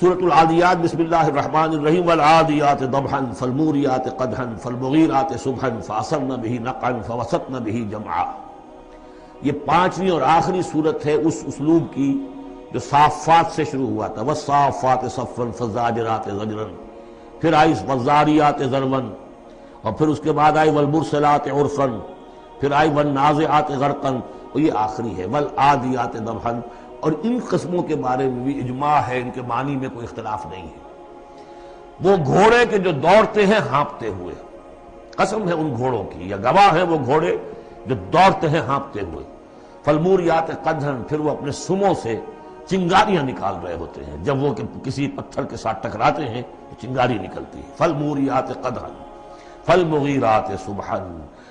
سورۃ العادیات بسم اللہ الرحمن الرحیم والعادیات ضبحا فالموریات قدحا فالمغیرات صبحا فاثرن به نقعا فوسطن به جمعا۔ یہ پانچویں اور آخری صورت ہے اس اسلوب کی جو صافات سے شروع ہوا تھا، والصافات صفا فالزاجرات زجرا، پھر آئی والذاریات ذروا، اور پھر اس کے بعد آئی والمرسلات عرفا، پھر آئی والنازعات غرقا، اور یہ آخری ہے والعادیات ضبحا۔ اور ان قسموں کے بارے میں بھی اجماع ہے، ان کے معنی میں کوئی اختلاف نہیں ہے۔ وہ گھوڑے کے جو دوڑتے ہیں ہانپتے ہوئے، قسم ہے ان گھوڑوں کی، یا گواہ ہیں وہ گھوڑے جو دوڑتے ہیں ہانپتے ہوئے۔ فالموریات قدحا، پھر وہ اپنے سموں سے چنگاریاں نکال رہے ہوتے ہیں، جب وہ کسی پتھر کے ساتھ ٹکراتے ہیں تو چنگاری نکلتی ہے۔ فالموریات قدحا فالمغیرات صبحا،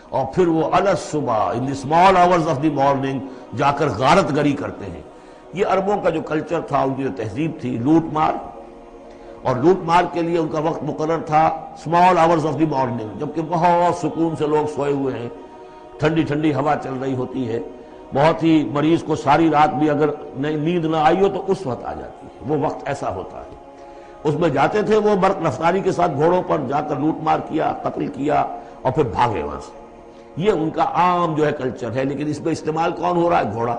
اور پھر وہ الصبح in the small hours of the morning جا کر غارت گری کرتے ہیں۔ یہ عربوں کا جو کلچر تھا، ان کی جو تہذیب تھی، لوٹ مار، اور لوٹ مار کے لیے ان کا وقت مقرر تھا small hours of the morning, جبکہ بہت سکون سے لوگ سوئے ہوئے ہیں، ٹھنڈی ٹھنڈی ہوا چل رہی ہوتی ہے، بہت ہی مریض کو ساری رات بھی اگر نیند نہ آئی ہو تو اس وقت آ جاتی ہے، وہ وقت ایسا ہوتا ہے۔ اس میں جاتے تھے وہ برق رفتاری کے ساتھ گھوڑوں پر جا کر لوٹ مار کیا، قتل کیا، اور پھر بھاگے وہاں سے۔ یہ ان کا عام جو ہے کلچر ہے، لیکن اس میں استعمال کون ہو رہا ہے؟ گھوڑا۔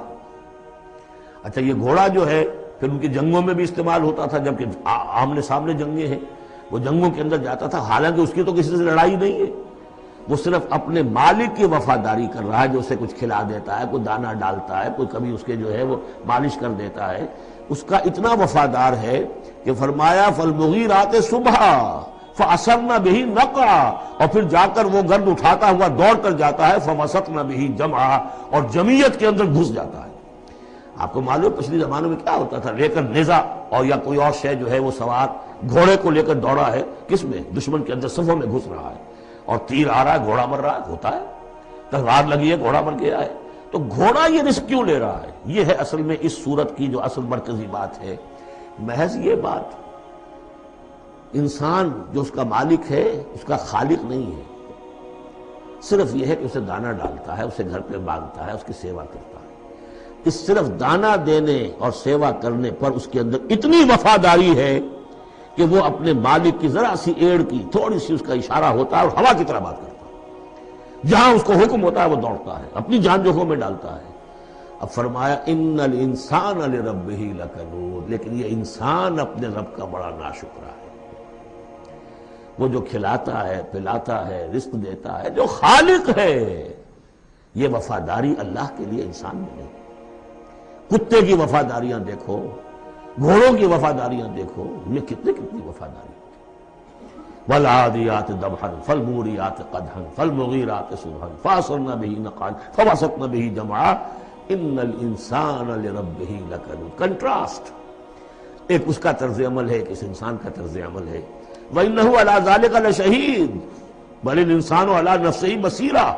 اچھا، یہ گھوڑا جو ہے پھر ان کی جنگوں میں بھی استعمال ہوتا تھا، جبکہ آمنے سامنے جنگیں ہیں، وہ جنگوں کے اندر جاتا تھا، حالانکہ اس کی تو کسی سے لڑائی نہیں ہے، وہ صرف اپنے مالک کی وفاداری کر رہا ہے، جو اسے کچھ کھلا دیتا ہے، کوئی دانہ ڈالتا ہے، کوئی کبھی اس کے جو ہے وہ مالش کر دیتا ہے، اس کا اتنا وفادار ہے کہ فرمایا فالمغیرات صبحا فاثرن به نقعا، اور پھر جا کر وہ گرد اٹھاتا ہوا دوڑ کر جاتا ہے فوسطن به جمعا، اور جمعیت کے اندر گھس جاتا ہے۔ آپ کو معلوم پچھلی زمانوں میں کیا ہوتا تھا، لے کر نیزہ اور یا کوئی اور شے جو ہے وہ سوار گھوڑے کو لے کر دوڑا ہے، کس میں؟ دشمن کے اندر صفوں میں گھس رہا ہے، اور تیر آ رہا ہے، گھوڑا مر رہا ہے، ہوتا ہے، تلوار لگی ہے، گھوڑا مر گیا ہے، تو گھوڑا یہ رسک کیوں لے رہا ہے؟ یہ ہے اصل میں اس صورت کی جو اصل مرکزی بات ہے، محض یہ بات، انسان جو اس کا مالک ہے اس کا خالق نہیں ہے، صرف یہ ہے کہ اسے دانہ ڈالتا ہے، اسے گھر پہ باندھتا ہے، اس کی سیوا کرتا ہے۔ اس صرف دانہ دینے اور سیوا کرنے پر اس کے اندر اتنی وفاداری ہے کہ وہ اپنے مالک کی ذرا سی ایڑ کی تھوڑی سی اس کا اشارہ ہوتا ہے اور ہوا کی طرح بات کرتا ہے، جہاں اس کو حکم ہوتا ہے وہ دوڑتا ہے، اپنی جان جوکھوں میں ڈالتا ہے۔ اب فرمایا ان الانسان لربہ لکنود، لیکن یہ انسان اپنے رب کا بڑا ناشکرا ہے۔ وہ جو کھلاتا ہے، پلاتا ہے، رزق دیتا ہے، جو خالق ہے، یہ وفاداری اللہ کے لیے انسان میں نہیں۔ کتے کی وفاداریاں دیکھو، گھوڑوں کی وفاداریاں دیکھو، یہ کتنی وفاداری۔ والعادیات ضبحا فالموریات قدحا فالمغیرات صبحا فاثرن به نقعا فوسطن به جمعا ان الانسان لربہ لکنود۔ کنٹراسٹ، ایک اس کا طرز عمل ہے، ایک اس انسان کا طرز عمل ہے۔ وَإِنَّهُ عَلَىٰ ذَلِكَ لَشَهِيدٌ بَلِ الْإِنسَانُ عَلَىٰ نَفْسِهِ بَصِيرًا،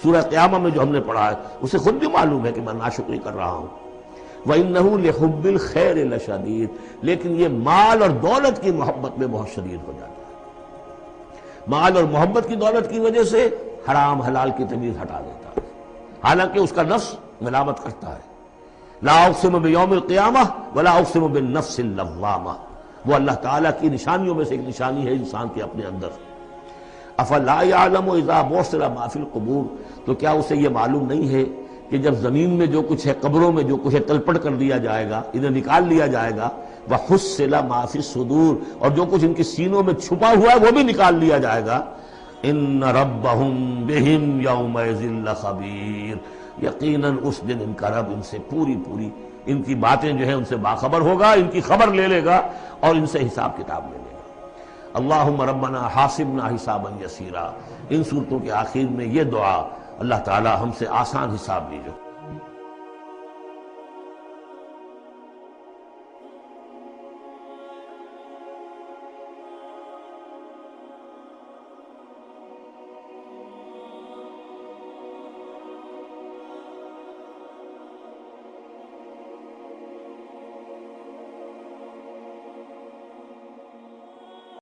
سورہ قیامہ میں جو ہم نے پڑھا ہے اسے خود بھی معلوم ہے کہ میں ناشکری کر رہا ہوں۔ وَإِنَّهُ لِحُبِّ الْخَيْرِ لَشَدِيدٌ، لیکن یہ مال اور دولت کی محبت میں بہت شدید ہو جاتا ہے، مال اور محبت کی دولت کی وجہ سے حرام حلال کی تمیز ہٹا دیتا ہے، حالانکہ اس کا نفس ملامت کرتا ہے۔ لا اقسم بیوم القیامہ ولا اقسم بالنفس اللوامہ، وہ اللہ تعالیٰ کی نشانیوں میں سے ایک نشانی ہے انسان کے اپنے اندر۔ افلا یعلم اذا بعثر ما فی القبور، تو کیا اسے یہ معلوم نہیں ہے کہ جب زمین میں جو کچھ ہے، قبروں میں جو کچھ ہے، تلپٹ کر دیا جائے گا، انہیں نکال لیا جائے گا، وحصل ما فی الصدور، اور جو کچھ ان کے سینوں میں چھپا ہوا ہے وہ بھی نکال لیا جائے گا۔ ان ربہم بہم یومئذ لخبیر، یقیناً اس دن ان کا رب ان سے پوری ان کی باتیں جو ہیں ان سے باخبر ہوگا، ان کی خبر لے لے گا اور ان سے حساب کتاب لے لے گا۔ اللہم ربنا حاسبنا حسابا یسیرا، ان صورتوں کے آخر میں یہ دعا، اللہ تعالی ہم سے آسان حساب لیجو۔